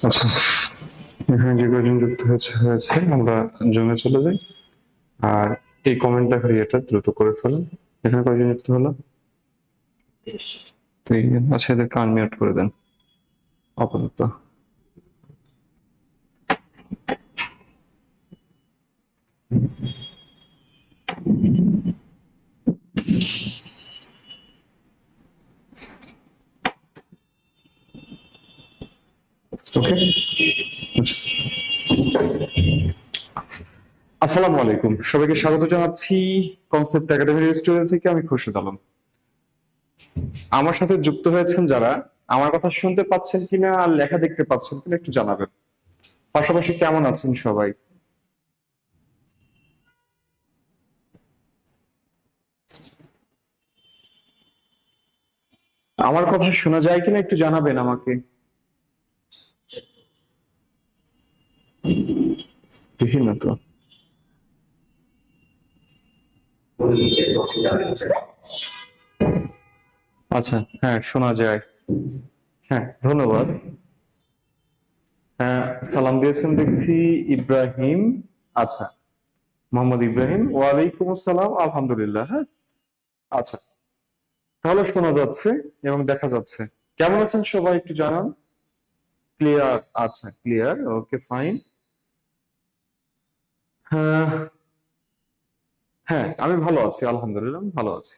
আচ্ছা, এখানে যে কয়জন যুক্ত হয়েছে আমরা জমে চলে যাই। আর এই কমেন্ট লেখার ইয়েটা দ্রুত করে ফেলুন। এখানে কয়জন যুক্ত হলো? 3 জন। আচ্ছা, এদেরকে আনমিউট করে দেন আপাতত। ওকে, আসসালামু আলাইকুম, সবাইকে স্বাগত জানাচ্ছি কনসেপ্ট একাডেমির স্টুডিও থেকে। আমি খুরশিদ আলম। আমার সাথে যুক্ত হয়েছেন যারা, আমার কথা শুনতে পাচ্ছেন কিনা আর লেখা দেখতে পাচ্ছেন কিনা একটু জানাবেন। পাশাপাশি কেমন আছেন সবাই? আমার কথা শোনা যায় কিনা একটু জানাবেন আমাকে। দেখি না তো। আচ্ছা, হ্যাঁ শোনা যায়। হ্যাঁ, ধন্যবাদ। হ্যাঁ, সালাম দিয়েছেন দেখছি ইব্রাহিম। আচ্ছা, মোহাম্মদ ইব্রাহিম, ওয়ালাইকুম আসসালাম, আলহামদুলিল্লাহ। হ্যাঁ, আচ্ছা, তাহলে শোনা যাচ্ছে এবং দেখা যাচ্ছে। কেমন আছেন সবাই একটু জানান। ক্লিয়ার? আচ্ছা, ক্লিয়ার, ওকে ফাইন। হ্যাঁ, হ্যাঁ আমি ভালো আছি, আলহামদুলিল্লাহ আমি ভালো আছি।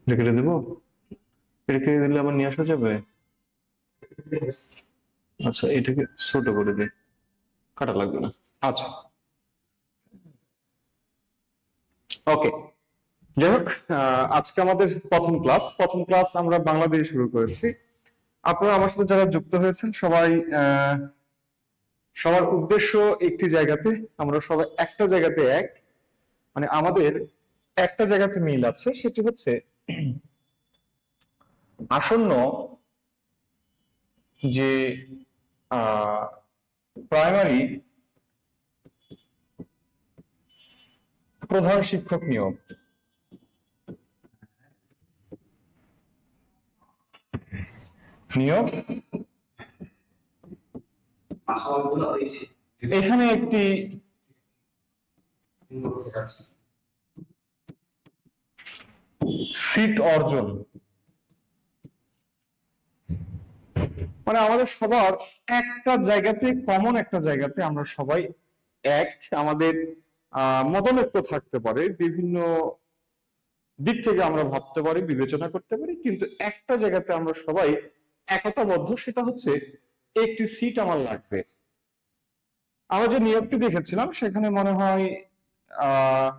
রেখে দেবো? রেখে দিলে আবার নিয়ে আসা যাবে? আচ্ছা, এটাকে ছোট করে দিই, কাটা লাগবে না। আচ্ছা, ওকে। যাই হোক, আজকে আমাদের প্রথম ক্লাস আমরা বাংলা দিয়ে শুরু করেছি। আপনারা আমার সাথে যারা যুক্ত হয়েছেন সবাই, সবার উদ্দেশ্য একটি জায়গাতে, আমরা সবাই একটা জায়গাতে এক, মানে আমাদের একটা জায়গাতে মিল আছে, সেটি হচ্ছে আসন্ন যে প্রাইমারি প্রধান শিক্ষক নিয়োগ এখানে একটি সিট অর্জন, মানে আমাদের সবার একটা জায়গাতে, কমন একটা জায়গাতে আমরা সবাই এক। আমাদের মতানৈক্য থাকতে পারে, বিভিন্ন দিক থেকে আমরা ভাবতে পারি, বিবেচনা করতে পারি, কিন্তু একটা জায়গাতে আমরা সবাই একতাবদ্ধ, সেটা হচ্ছে একটি সিট আমার লাগবে। আমরা যে নিয়োগটি দেখেছিলাম সেখানে মনে হয় আহ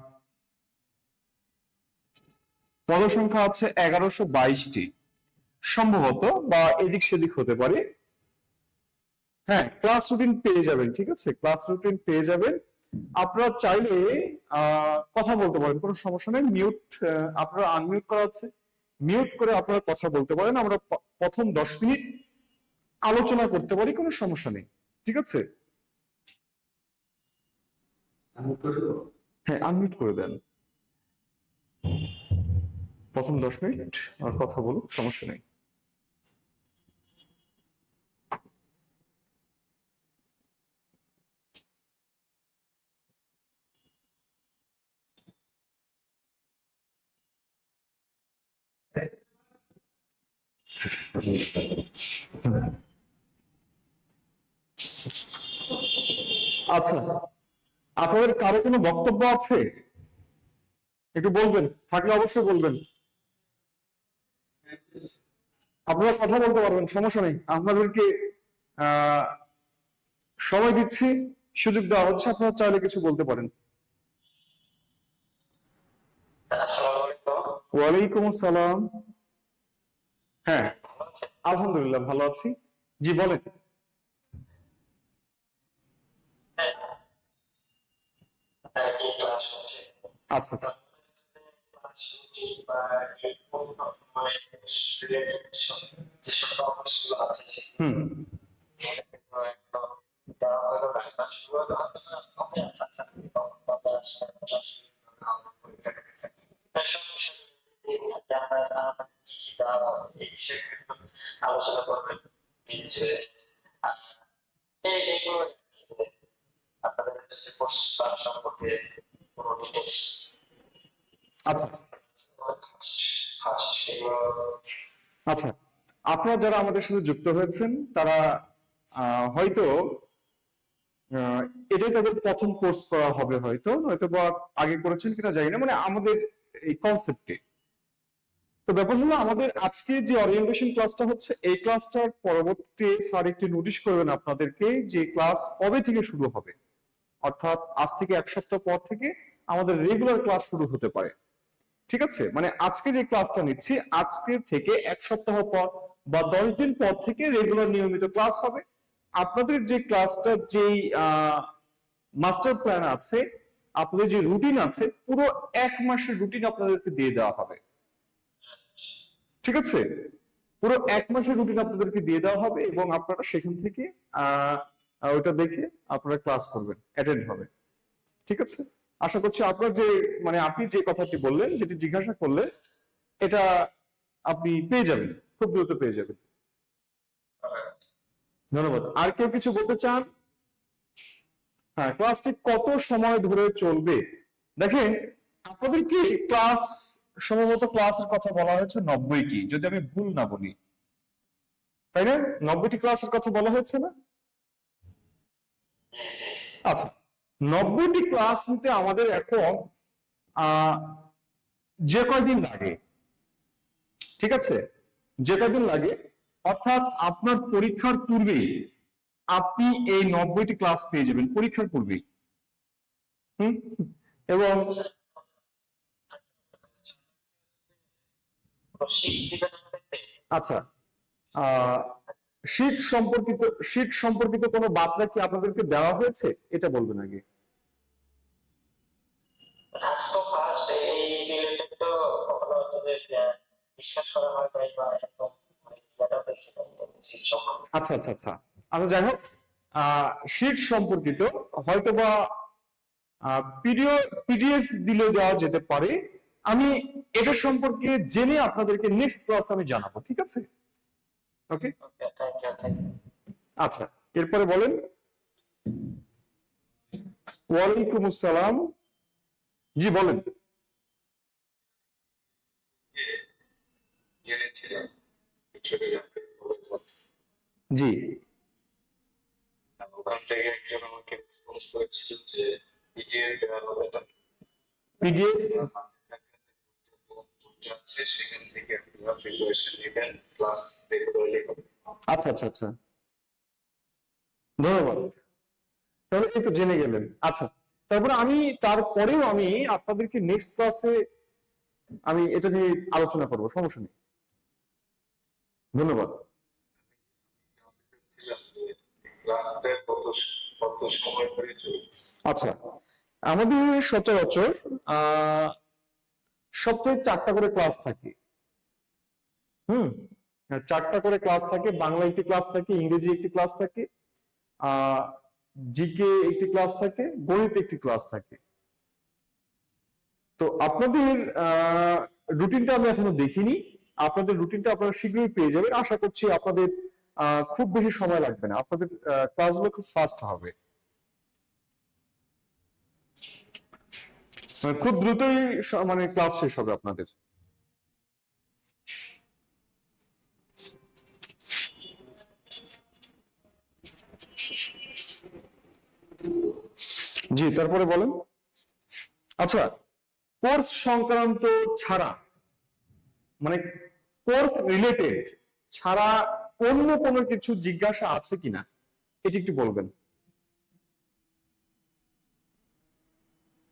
পদসংখ্যা আছে 1122টি সম্ভবত, বা এদিক সেদিক হতে পারে। হ্যাঁ, ক্লাস রুটিন পেয়ে যাবেন, ঠিক আছে, ক্লাস রুটিন পেয়ে যাবেন। আপনারা চাইলে কথা বলতে পারেন, কোনো সমস্যা নেই। মিউট, আপনারা আনমিউট করা আছে, মিউট করে আপনারা কথা বলতে পারেন। আমরা প্রথম 10 মিনিট আলোচনা করতে পারি, কোনো সমস্যা নেই, ঠিক আছে। হ্যাঁ, আনমিউট করে দেন। প্রথম 10 মিনিট আর কথা বলুন, সমস্যা নেই। আচ্ছা, আপনাদের কারো কোনো বক্তব্য আছে? একটু বলবেন, থাকলে অবশ্যই বলবেন। আপনারা কথা বলতে পারবেন, সমস্যা নেই। আপনাদেরকে আহ সময় দিচ্ছি, সুযোগ দেওয়া হচ্ছে, আপনারা চাইলে কিছু বলতে পারেন। ওয়ালাইকুম আসসালাম। হ্যাঁ, আলহামদুলিল্লাহ ভালো আছি। জি বলেন। আচ্ছা আচ্ছা। হুম। আচ্ছা আচ্ছা, আপনারা যারা আমাদের সাথে যুক্ত হয়েছেন তারা হয়তো আহ, এটাই তাদের প্রথম কোর্স করা হবে, হয়তো হয়তো বা আগে করেছেন কিনা জানি না, মানে আমাদের এই কনসেপ্টে। তো ব্যাপার হলো, আমাদের আজকে যে অরিয়েন্টেশন ক্লাসটা হচ্ছে, এই ক্লাসটার পরবর্তী স্যার একটি নোটিশ করবেন আপনাদেরকে যে ক্লাস কবে থেকে শুরু হবে। অর্থাৎ আজ থেকে 1 সপ্তাহ পর থেকে আমাদের রেগুলার ক্লাস শুরু হতে পারে। ঠিক আছে, মানে আজকে যে ক্লাসটা নিচ্ছি, আজকে থেকে 1 সপ্তাহ পর বা 10 দিন পর থেকে রেগুলার নিয়মিত ক্লাস হবে। আপনাদের যে ক্লাসটা, যেই মাস্টার প্ল্যান আছে, আপনাদের যে রুটিন আছে, পুরো 1 মাসের রুটিন আপনাদেরকে দিয়ে দেওয়া হবে। ঠিক আছে, পুরো 1 মাসের রুটিন আপনাদেরকে দিয়ে দেওয়া হবে এবং আপনারা সেখান থেকে ওইটা দেখে আপনারা ক্লাস করবেন, অ্যাটেন্ড হবে। ঠিক আছে, আশা করছি আপনার যে, মানে আপনি যে কথাটি বললেন, যেটি জিজ্ঞাসা করলেন, এটা আপনি পেয়ে যাবেন, খুব দ্রুত পেয়ে যাবেন। ধন্যবাদ। আর কেউ কিছু বলতে চান? হ্যাঁ, ক্লাসটি কত সময় ধরে চলবে? দেখেন, আপনাদেরকে ক্লাস, সম্ভবত ক্লাসের কথা বলা হয়েছে 90টি, যদি আমি ভুল না বলি, তাই না? 90টি ক্লাসের কথা বলা হয়েছে না? আচ্ছা, 90টি ক্লাস নিতে আমাদের এখন আহ যে কয়দিন লাগে, ঠিক আছে, যে কয়দিন লাগে, অর্থাৎ আপনার পরীক্ষার পূর্বেই আপনি এই 90টি ক্লাস পেয়ে যাবেন, পরীক্ষার পূর্বেই। হুম। এবং আচ্ছা, আহ শীট সম্পর্কিত কোনো বার্তা কি আপনাদেরকে দেওয়া হয়েছে, এটা বলবেন আগে। আচ্ছা আচ্ছা আচ্ছা, আচ্ছা যাই হোক, শীট সম্পর্কিত হয়তোবা পিডিএফ দিলে দেওয়া যেতে পারে। আমি এটা সম্পর্কে জেনে আপনাদেরকে নেক্সট ক্লাস আমি জানাবো, ঠিক আছে? ওকে, আচ্ছা, এরপরে বলেন। ওয়ালাইকুম আসসালাম। জি বলেন। জি। ওখান থেকে একজন আমাকে রেসপন্স করেছিল যে পিডিএফ দেওয়া হবে, পিডিএফ যাচ্ছে, সেখান থেকে আপনারা প্রিপারেশন নেবেন, ক্লাস রেগুলারলি হবে। আচ্ছা আচ্ছা আচ্ছা, ধন্যবাদ। তাহলে একটু জেনে গেলেন। আচ্ছা, তারপরে তারপরেও আমি আপনাদেরকে নেক্সট ক্লাসে আমি এটা নিয়ে আলোচনা করব, সমস্যা নেই। ধন্যবাদ। আচ্ছা, আমাদের সচরাচর সপ্তাহে 4টা করে ক্লাস থাকে। হুম, 4টা করে ক্লাস থাকে। বাংলা একটি ক্লাস থাকে, ইংরেজি একটি ক্লাস থাকে, আহ জিকে একটি ক্লাস থাকে, গণিত একটি ক্লাস থাকে। তো আপনাদের রুটিনটা আমি এখনো দেখিনি। আপনাদের রুটিনটা আপনারা শীঘ্রই পেয়ে যাবেন, আশা করছি আপনাদের খুব বেশি সময় লাগবে না, আপনাদের ক্লাসগুলো খুব ফাস্ট হবে, মানে খুব দ্রুতই মানে ক্লাস শেষ হবে আপনাদের। জি, তারপরে বলেন। আচ্ছা, কোর্স সংক্রান্ত ছাড়া, মানে কোর্স রিলেটেড ছাড়া অন্য কোনো কিছু জিজ্ঞাসা আছে কিনা এটি একটু বলবেন।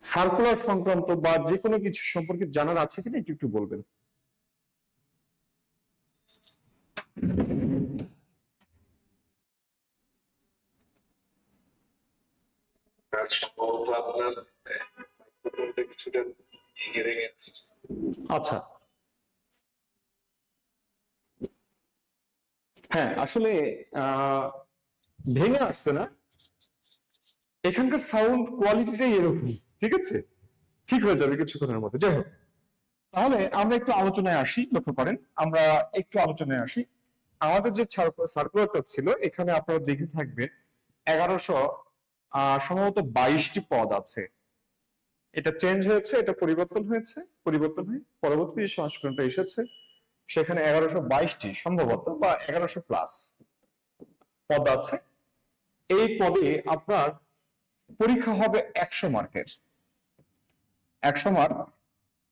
সার্কুলার সংক্রান্ত বা যে কোনো কিছু সম্পর্কে জানার আছে কিনা একটু একটু বলবেন। আচ্ছা, হ্যাঁ আসলে ভেঙে আসছে না, এখানকার সাউন্ড কোয়ালিটিটাই এরকম, ঠিক আছে, ঠিক হয়ে যাবে কিছুক্ষণের মধ্যে। যাই হোক, তাহলে আমরা একটু আলোচনায় আসি, লক্ষ্য করেন আমরা একটু আলোচনায় আসি। আমাদের যে সার্কুলারটা ছিল এখানে আপনারা দেখে থাকবেন 1100 সম্ভবত 22টি পদ আছে। এটা চেঞ্জ হয়েছে, এটা পরিবর্তন হয়েছে, পরিবর্তন হয়ে পরবর্তী যে সংস্করণটা এসেছে সেখানে 1122টি সম্ভবত বা 1100 প্লাস পদ আছে। এই পদে আপনার পরীক্ষা হবে 100 মার্কের, 100 মার্ক।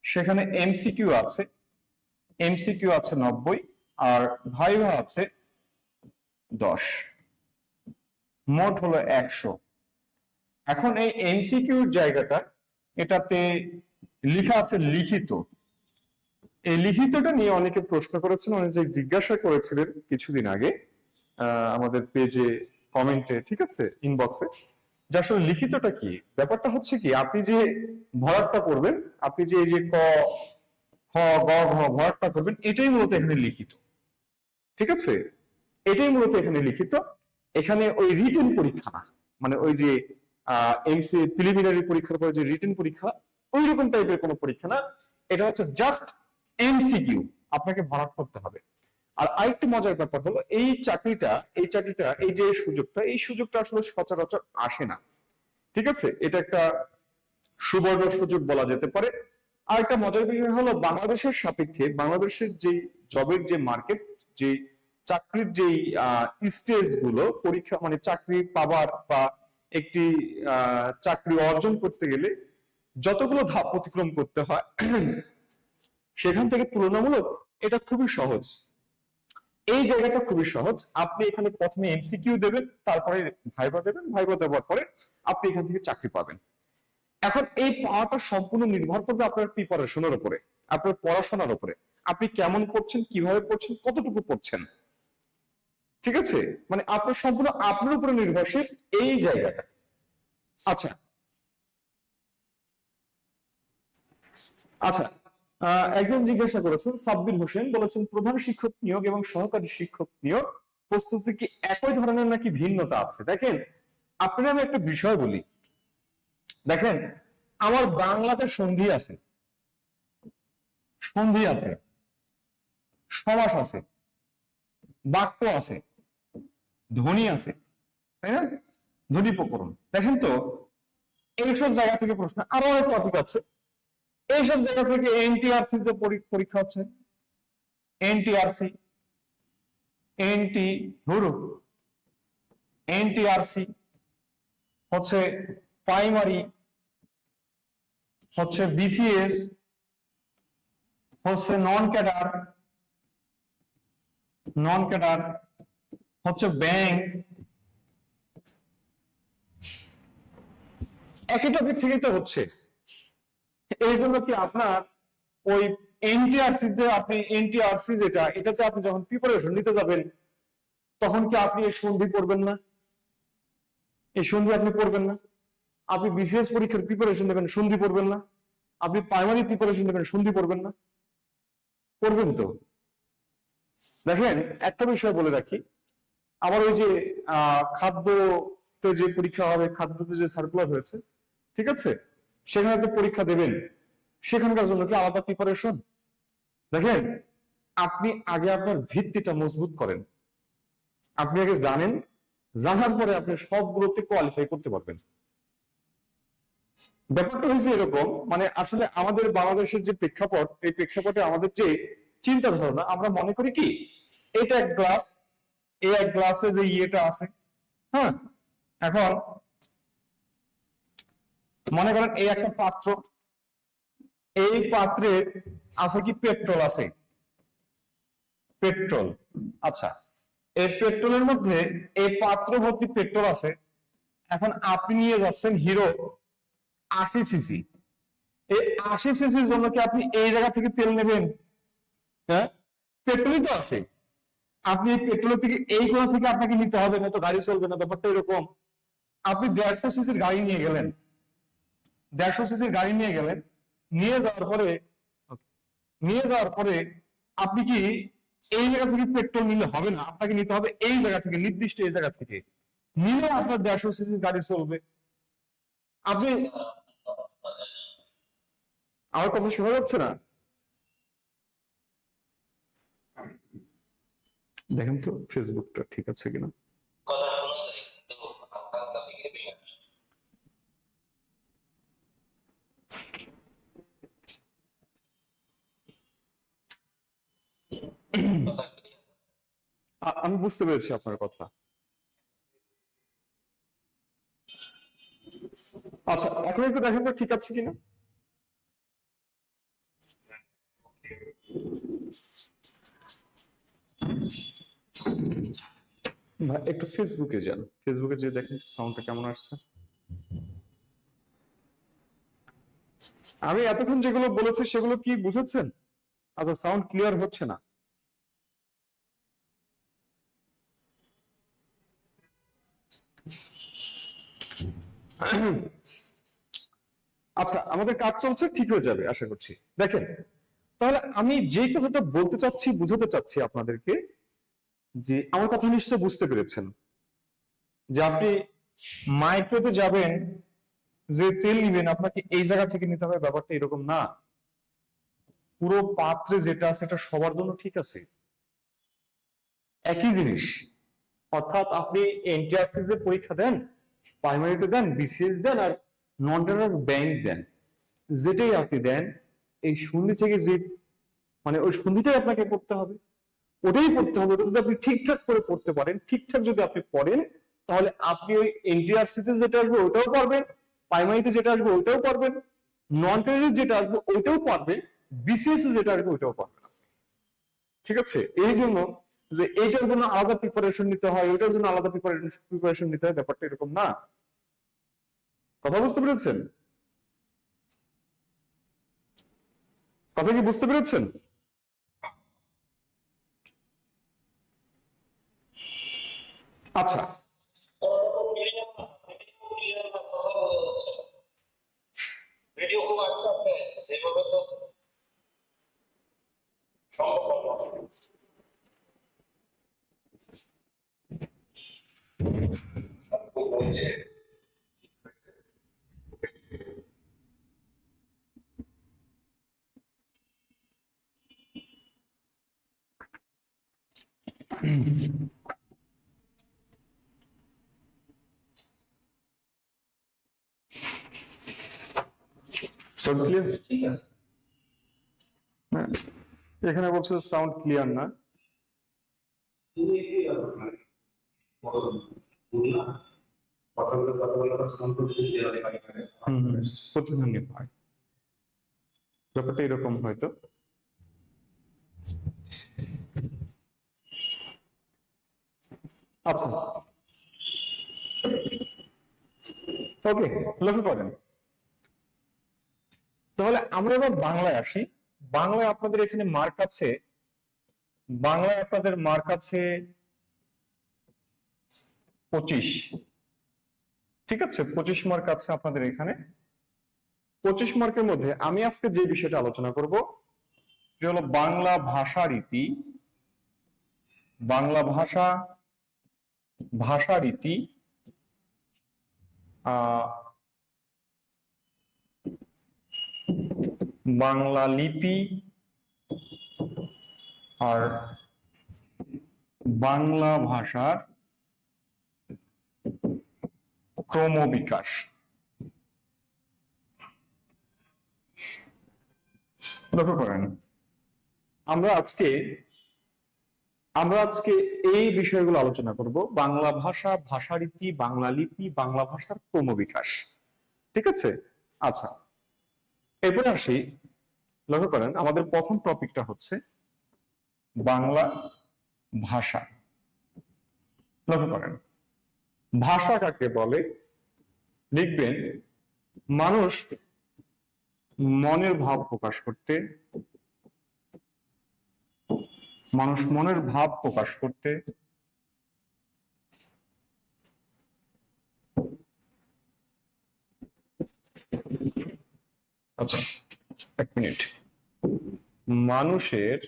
সেখানে এমসিকিউ আছে, এমসিকিউ আছে 90 আর ভাইভা আছে 10, মোট হলো 100। এখন এই এমসিকিউর জায়গাটা এটাতে লেখা আছে লিখিত। এই লিখিতটা নিয়ে অনেকে প্রশ্ন করেছেন, অনেকে জিজ্ঞাসা করেছিলেন কিছুদিন আগে আমাদের পেজে, কমেন্টে, ঠিক আছে, ইনবক্সে, যে আসলে লিখিতটা কি। ব্যাপারটা হচ্ছে কি, আপনি যে ভরাটটা করবেন, আপনি যে এই যে ক খ গ ঘ ভরাটটা করবেন, এটাই মূলত এখানে লিখিত, ঠিক আছে, এটাই মূলত এখানে লিখিত। এখানে ওই রিটেন পরীক্ষা না, মানে ওই যে এমসি প্রিলিমিনারি পরীক্ষার পরে যে রিটেন পরীক্ষা, ওই রকম টাইপের কোনো পরীক্ষা না। এটা হচ্ছে জাস্ট এমসিকিউ, আপনাকে ভরাট করতে হবে। আর আরেকটি মজার ব্যাপার হলো এই চাকরিটা এই যে সুযোগটা আসলে সচরাচর আসে না, ঠিক আছে, এটা একটা সুবর্ণ সুযোগ বলা যেতে পারে। আর একটা মজার বিষয় হলো বাংলাদেশের সাপেক্ষে বাংলাদেশের যে জবের যে মার্কেট, যে চাকরির যে স্টেজ গুলো, পরীক্ষা মানে চাকরি পাবার বা একটি চাকরি অর্জন করতে গেলে যতগুলো ধাপ অতিক্রম করতে হয় সেখান থেকে তুলনামূলক এটা খুবই সহজ। এই জায়গাটা খুবই সহজ। আপনি এখানে প্রথমে এমসিকিউ দেবেন, তারপরে ভাইভা দেবেন, ভাইভা দেওয়ার পরে আপনি এখান থেকে চাকরি পাবেন। এখন এই পাওয়াটা সম্পূর্ণ নির্ভর করবে আপনার প্রিপারেশনের উপরে, আপনার পড়াশোনার উপরে, আপনি কেমন পড়ছেন, কিভাবে পড়ছেন, কতটুকু পড়ছেন, ঠিক আছে, মানে আপনার সম্পূর্ণ আপনার উপরে নির্ভরশীল এই জায়গাটা। আচ্ছা আচ্ছা, একজন জিজ্ঞাসা করেছেন, সাব্বির হোসেন বলেছেন, প্রধান শিক্ষক নিয়োগ এবং সহকারী শিক্ষক নিয়োগ প্রস্তুতি কি একই ধরনের নাকি ভিন্নতা আছে? দেখেন, আপনার আমি একটা বিষয় বলি, দেখেন আমার বাংলাতে সন্ধি আছে, সন্ধি আছে, সমাস আছে, বাক্য আছে, ধ্বনি আছে, তাই না, ধ্বনি প্রকরণ। দেখেন তো এইসব জায়গা থেকে প্রশ্ন, আরো অনেক টপিক আছে, এইসব জায়গা থেকে এনটিআরসি তে পরীক্ষা হচ্ছে, এনটিআরসি, এনটিআরসি হচ্ছে প্রাইমারি, হচ্ছে বিসিএস, হচ্ছে নন ক্যাডার, হচ্ছে ব্যাংক, একই টপিক থেকেই তো হচ্ছে। এই জন্য কি আপনার ওই এনটিআরসি যেটা, এটাতে আপনি যখন প্রিপারেশন নিতে যাবেন তখন কি আপনি এই সন্ধি পড়বেন না? এই সন্ধি আপনি পড়বেন না। আপনি বিসিএস পরীক্ষার প্রিপারেশন নেবেন, সন্ধি পড়বেন না। আপনি প্রাইমারি প্রিপারেশন নেবেন, সন্ধি পড়বেন না? পড়বেন তো। দেখেন একটা বিষয় বলে রাখি, আবার ওই যে খাদ্যতে যে পরীক্ষা হবে, খাদ্যতে যে সার্কুলার হয়েছে, ঠিক আছে, সেখানে তো পরীক্ষা দেবেন, সেখানকার জন্য কি আলাদা প্রিপারেশন? দেখেন, আপনি আগে আপনার ভিত্তিটা মজবুত করেন, আপনি আগে জানেন, জানার পরে আপনি সবগুলোতে কোয়ালিফাই করতে পারবেন। ব্যাপারটা হয়েছে এরকম, মানে আসলে আমাদের বাংলাদেশের যে প্রেক্ষাপট, এই প্রেক্ষাপটে আমাদের যে চিন্তা ধারণা, আমরা মনে করি কি এটা এক গ্লাস, এই এক গ্লাসে যে ইয়েটা আছে, হ্যাঁ, এখন মনে করেন এই একটা পাত্র, এই পাত্রে আছে কি পেট্রোল আছে, পেট্রোল। আচ্ছা, এই পেট্রোলের মধ্যে এই পাত্র ভর্তি পেট্রোল আছে। এখন আপনি নিয়ে যাচ্ছেন হিরো 80 সিসি। এই 80 সিসির জন্য কি আপনি এই জায়গা থেকে তেল নেবেন? হ্যাঁ, পেট্রোলই তো আছে। আপনি এই পেট্রোলের থেকে এই কোণা থেকে আপনাকে নিতে হবে, না তো গাড়ি চলবে না। ব্যাপারটা এরকম। আপনি 150 সিসির গাড়ি নিয়ে গেলেন, 150 সিসির গাড়ি নিয়ে গেলেন, নিয়ে যাওয়ার পরে আপনি কি এই জায়গা থেকে পেট্রোল নিলে হবে না, আপনাকে নিতে হবে এই জায়গা থেকে, নির্দিষ্ট এই জায়গা থেকে নিলে আপনার 150 সিসির গাড়ি চলবে। আপনি, আমার কথা শোনা যাচ্ছে না? দেখেন তো ফেসবুকটা ঠিক আছে কিনা। আমি বুঝতে পেরেছি আপনার কথা। আচ্ছা, এখন একটু দেখেন তো ঠিক আছে কিনা। ভাই একটু ফেসবুকে যান, ফেসবুকে যে দেখেন সাউন্ডটা কেমন আসছে। আমি এতক্ষণ যেগুলো বলেছি সেগুলো কি বুঝেছেন? আচ্ছা, সাউন্ড ক্লিয়ার হচ্ছে না। আচ্ছা, আমাদের কাজ চলছে, ঠিক হয়ে যাবে আশা করছি। দেখেন, তাহলে আমি যে কথাটা বলতে চাচ্ছি, বুঝাতে চাচ্ছি আপনাদেরকে, যে আমার কথা নিশ্চয় বুঝতে পেরেছেন যে আপনি মাইক্রোতে যাবেন, যে তেল নিবেন আপনাকে এই জায়গা থেকে নিতে হবে, ব্যাপারটা এরকম না। পুরো পাত্রে যেটা আছে এটা সবার জন্য ঠিক আছে, একই জিনিস। অর্থাৎ আপনি এনটিআরসি যে পরীক্ষা দেন, প্রাইমারিতে দেন, বিসিএস দেন, আর নন টেন্ডার ব্যাংক দেন, যেটাই আপনি দেন, এই সন্ধি থেকে যে মানে ওই সন্ধিটাই আপনাকে পড়তে হবে, ওটাই পড়তে হবে। ওটা যদি আপনি ঠিকঠাক করে পড়তে পারেন, ঠিকঠাক যদি আপনি পড়েন, তাহলে আপনি ওই এনটিআরসিতে যেটা আসবে ওটাও পারবেন, প্রাইমারিতে যেটা আসবে ওটাও পারবেন, নন টেন্ডারে যেটা আসবে ওইটাও পারবেন, বিসিএস যেটা আসবে ওইটাও পারবেন। ঠিক আছে? এই জন্য যে এইটার জন্য আলাদা প্রিপারেশন নিতে হয়, ওইটার জন্য আলাদা প্রিপারেশন নিতে হয়, ব্যাপারটা এরকম না। কথা বুঝতে পেরেছেন? কথা কি বুঝতে পেরেছেন? আচ্ছা, ভিডিও খুব আস্তে আস্তে আসছে, সেভাবে তো সম্ভব নয়। বলছে সাউন্ড ক্লিয়ার? ঠিক আছে, হ্যাঁ, এখানে বলছে সাউন্ড ক্লিয়ার না। তুমি কি বললা কথা বলে সাউন্ড করতে দেওয়া হয় প্রতিধ্বনি হয়, ব্যাপারটা এরকম হয়তো। আচ্ছা, ওকে, লক্ষ্য করেন। তাহলে আমরা এবার বাংলায় আসি। বাংলায় আপনাদের এখানে মার্ক আছে, বাংলায় আপনাদের মার্ক আছে 25। ঠিক আছে, 25 মার্ক আছে আপনাদের এখানে। 25 মার্কের মধ্যে আমি আজকে যে বিষয়টা আলোচনা করব সেটা হলো বাংলা ভাষা রীতি, বাংলা ভাষা, ভাষা রীতি, বাংলা লিপি, আর বাংলা ভাষার ক্রমবিকাশ। লক্ষ্য করেন, আমরা আজকে এই বিষয়গুলো আলোচনা করব, বাংলা ভাষা, ভাষারীতি, বাংলা লিপি, বাংলা ভাষার ক্রমবিকাশ। ঠিক আছে? আচ্ছা, এরপরে আসি লক্ষ্য করেন আমাদের প্রথম টপিকটা হচ্ছে বাংলা ভাষা। লক্ষ্য করেন ভাষা কাকে বলে, লিখবেন মানুষ মনের ভাব প্রকাশ করতে, মানুষ মনের ভাব প্রকাশ করতে আচ্ছা এক মিনিট, মানুষের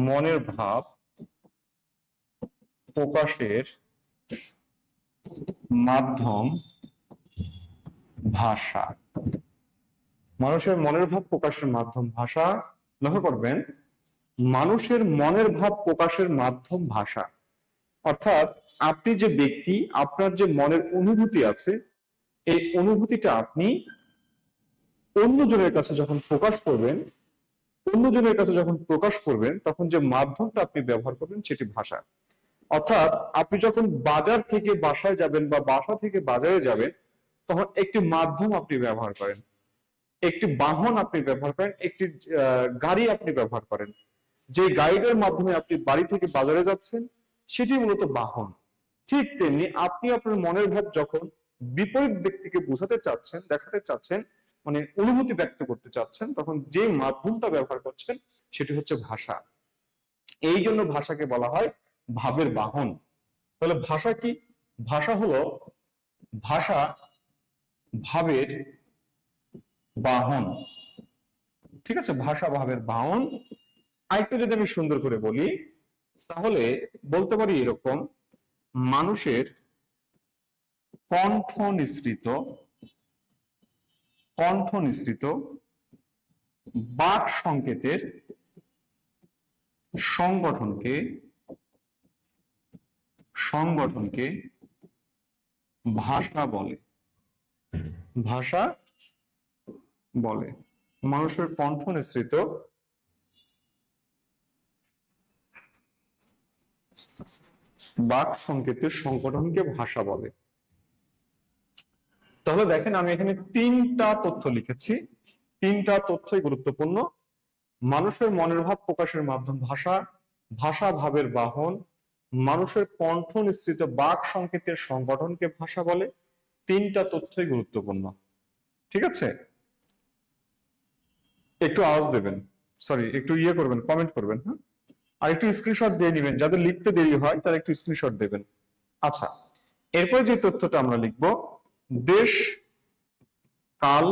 মনের ভাব প্রকাশের মাধ্যম ভাষা। মানুষের মনের ভাব প্রকাশের মাধ্যম ভাষা। লক্ষ্য করবেন মানুষের মনের ভাব প্রকাশের মাধ্যম ভাষা, অর্থাৎ আপনি যে ব্যক্তি, আপনার যে মনের অনুভূতি আছে, এই অনুভূতিটা আপনি অন্যজনের কাছে যখন প্রকাশ করবেন, অন্যজনের কাছে যখন প্রকাশ করবেন তখন যে মাধ্যমটা আপনি ব্যবহার করবেন সেটি ভাষা। অর্থাৎ আপনি যখন বাজার থেকে বাসায় যাবেন বা বাসা থেকে বাজারে যাবেন তখন একটি মাধ্যম আপনি ব্যবহার করেন, একটি বাহন আপনি ব্যবহার করেন, একটি গাড়ি আপনি ব্যবহার করেন। যে গাড়িটার মাধ্যমে আপনি বাড়ি থেকে বাজারে যাচ্ছেন সেটি মূলত বাহন। ঠিক তেমনি আপনি আপনার মনের ভাব যখন বিপরীত ব্যক্তিকে বোঝাতে চাচ্ছেন, দেখাতে চাচ্ছেন, মানে অনুভূতি ব্যক্ত করতে চাচ্ছেন, তখন যে মাধ্যমটা ব্যবহার করছেন সেটি হচ্ছে ভাষা। এই জন্য ভাষাকে বলা হয় ভাবের বাহন। তাহলে ভাষা কি? ভাষা হলো ভাষা ভাবের বাহন। ঠিক আছে, ভাষা ভাবের বাহন। আরেকটু যদি আমি সুন্দর করে বলি তাহলে বলতে পারি এরকম, মানুষের কণ্ঠ নিঃসৃত বাক সংকেতের সংগঠনকে ভাষা বলে। ভাষা বলে মানুষের কণ্ঠ নিঃসৃত বাক সংকেতের সংগঠনকে ভাষা বলে। তাহলে দেখেন আমি এখানে তিনটা তথ্য লিখেছি, তিনটা তথ্যই গুরুত্বপূর্ণ। মানুষের মনের ভাব প্রকাশের মাধ্যম ভাষা, ভাষা ভাবের বাহন, মানুষের কণ্ঠ নিঃসৃত বাক সংকেতের সংগঠনকে ভাষা বলে। তিনটা তথ্যই গুরুত্বপূর্ণ। ঠিক আছে, একটু আওয়াজ দেবেন, সরি একটু করবেন, কমেন্ট করবেন। হ্যাঁ, আর একটু স্ক্রিনশট দিয়ে নেবেন, যাদের লিখতে দেরি হয় তারা একটু স্ক্রিনশট দেবেন। আচ্ছা, এরপরে যে তথ্যটা আমরা লিখব, দেশ কাল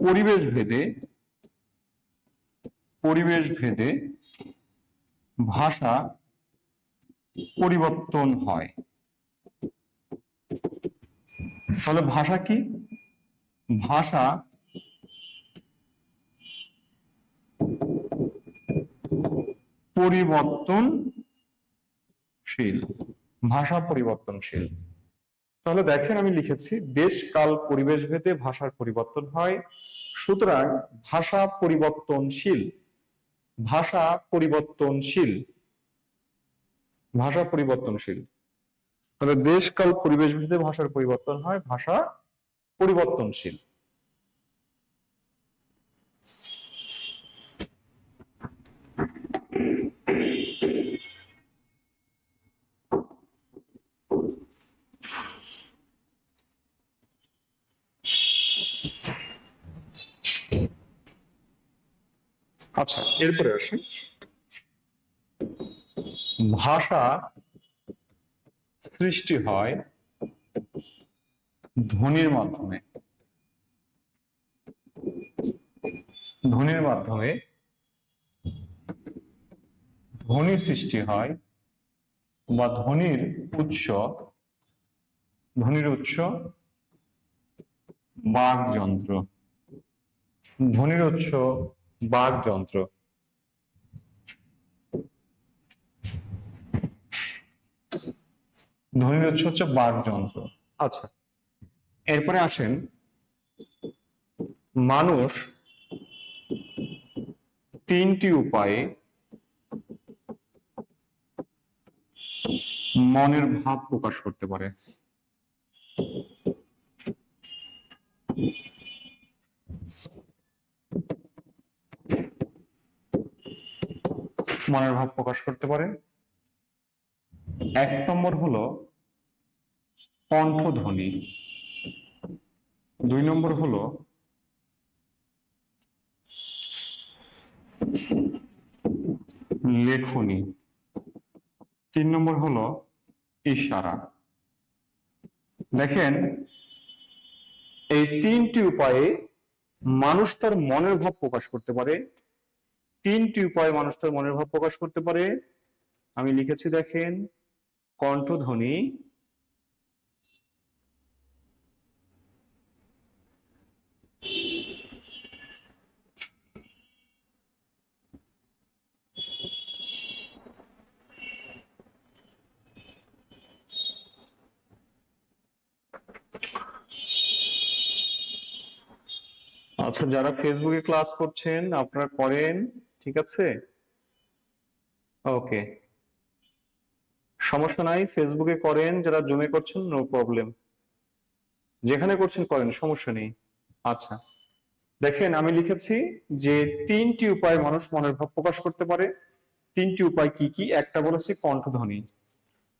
পরিবেশ ভেদে ভাষা পরিবর্তন হয়। তাহলে ভাষা কি? ভাষা পরিবর্তনশীল। ভাষা পরিবর্তনশীল। তাহলে দেখেন আমি লিখেছি দেশ কাল পরিবেশ ভেদে ভাষার পরিবর্তন হয়, সুতরাং ভাষা পরিবর্তনশীল। ভাষা পরিবর্তনশীল। ভাষা পরিবর্তনশীল। তাহলে দেশ কাল পরিবেশ ভেদে ভাষার পরিবর্তন হয়, ভাষা পরিবর্তনশীল। আচ্ছা, এরপরে আসি ভাষা সৃষ্টি হয় ধ্বনির মাধ্যমে। ধ্বনির মাধ্যমে ধ্বনি সৃষ্টি হয় বা ধ্বনির উৎস বাকযন্ত্র। ধ্বনির উৎস বাকযন্ত্র। ধ্বনির উৎস হচ্ছে বাকযন্ত্র। আচ্ছা, এরপরে আসেন মানুষ তিনটি উপায়ে মনের ভাব প্রকাশ করতে পারে। মনের ভাব প্রকাশ করতে পারে। 1 নম্বর হলো কণ্ঠধ্বনি, 2 নম্বর হলো লেখনী, 3 নম্বর হলো ইশারা। দেখেন এই 3টি উপায়ে মানুষ তার মনের ভাব প্রকাশ করতে পারে। 3টি উপায়ে মানুষ তার মনের ভাব প্রকাশ করতে পারে। আমি লিখেছি দেখেন, কণ্ঠধ্বনি, আচ্ছা যারা ফেসবুকে ক্লাস করছেন আপনারা করেন, ঠিক আছে, ওকে, সমস্যা নাই, ফেসবুকে করেন, যারা জুমে করছেন নো প্রবলেম, যেখানে করছেন করেন, সমস্যা নেই। আচ্ছা দেখেন আমি লিখেছি যে 3টি উপায়ে মানুষ মনের ভাব প্রকাশ করতে পারে। 3টি উপায় কি কি? একটা বলেছি কণ্ঠধ্বনি,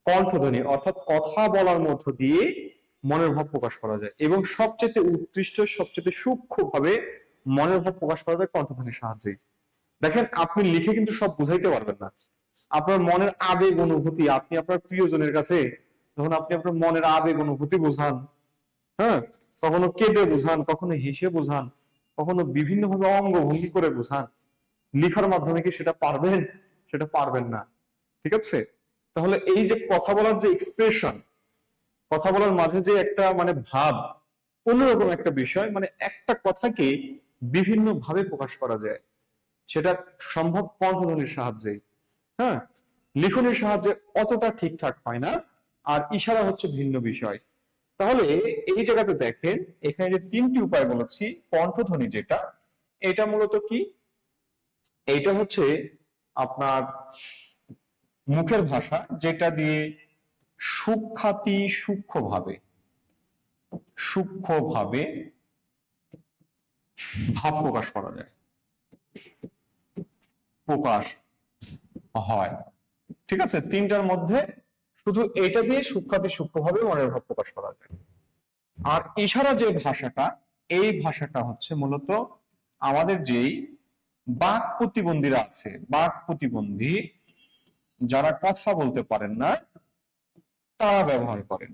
কণ্ঠধ্বনি অর্থাৎ কথা বলার মধ্য দিয়ে মনের ভাব প্রকাশ করা যায়, এবং সবচেয়ে উৎকৃষ্ট সবচেয়ে সূক্ষ্ম ভাবে মনের ভাব প্রকাশ করা যায় কণ্ঠধ্বনির সাহায্যে। দেখেন আপনি লিখে কিন্তু সব বুঝাইতে পারবেন না। আপনার মনের আবেগ অনুভূতি, আপনি আপনার প্রিয়জনের কাছে যখন আপনি আপনার মনের আবেগ অনুভূতি বোঝান, হ্যাঁ, কখনো কেঁদে বোঝান, কখনো হেসে বোঝান, কখনো বিভিন্ন ভাবে অঙ্গভঙ্গি করে বোঝান, লিখার মাধ্যমে কি সেটা পারবেন? সেটা পারবেন না, ঠিক আছে। তাহলে এই যে কথা বলার যে এক্সপ্রেশন, কথা বলার মাঝে যে একটা মানে ভাব, অন্যরকম একটা বিষয়, মানে একটা কথাকে বিভিন্ন ভাবে প্রকাশ করা যায়, সেটা সম্ভব কণ্ঠধ্বনির সাহায্যে। হ্যাঁ, লিখনের সাহায্যে অতটা ঠিকঠাক হয় না, আর ইশারা হচ্ছে ভিন্ন বিষয়। তাহলে এই জায়গাতে দেখেন এখানে যে 3টি উপায় বলেছি, কণ্ঠধ্বনি যেটা, এটা মূলত কি? এইটা হচ্ছে আপনার মুখের ভাষা, যেটা দিয়ে সূক্ষ্মাতি সূক্ষ্মভাবে সূক্ষ্মভাবে ভাব প্রকাশ করা যায়, প্রকাশ হয়, ঠিক আছে। 3টার মধ্যে শুধু এটা দিয়ে সূক্ষ্মাতি সূক্ষ্মভাবে মনের ভাব প্রকাশ করা যায়। আর ইশারা যে ভাষাটা, এই ভাষাটা হচ্ছে মূলত আমাদের যেই বাক প্রতিবন্ধীরা আছে, বাক প্রতিবন্ধী যারা কথা বলতে পারেন না, তারা ব্যবহার করেন।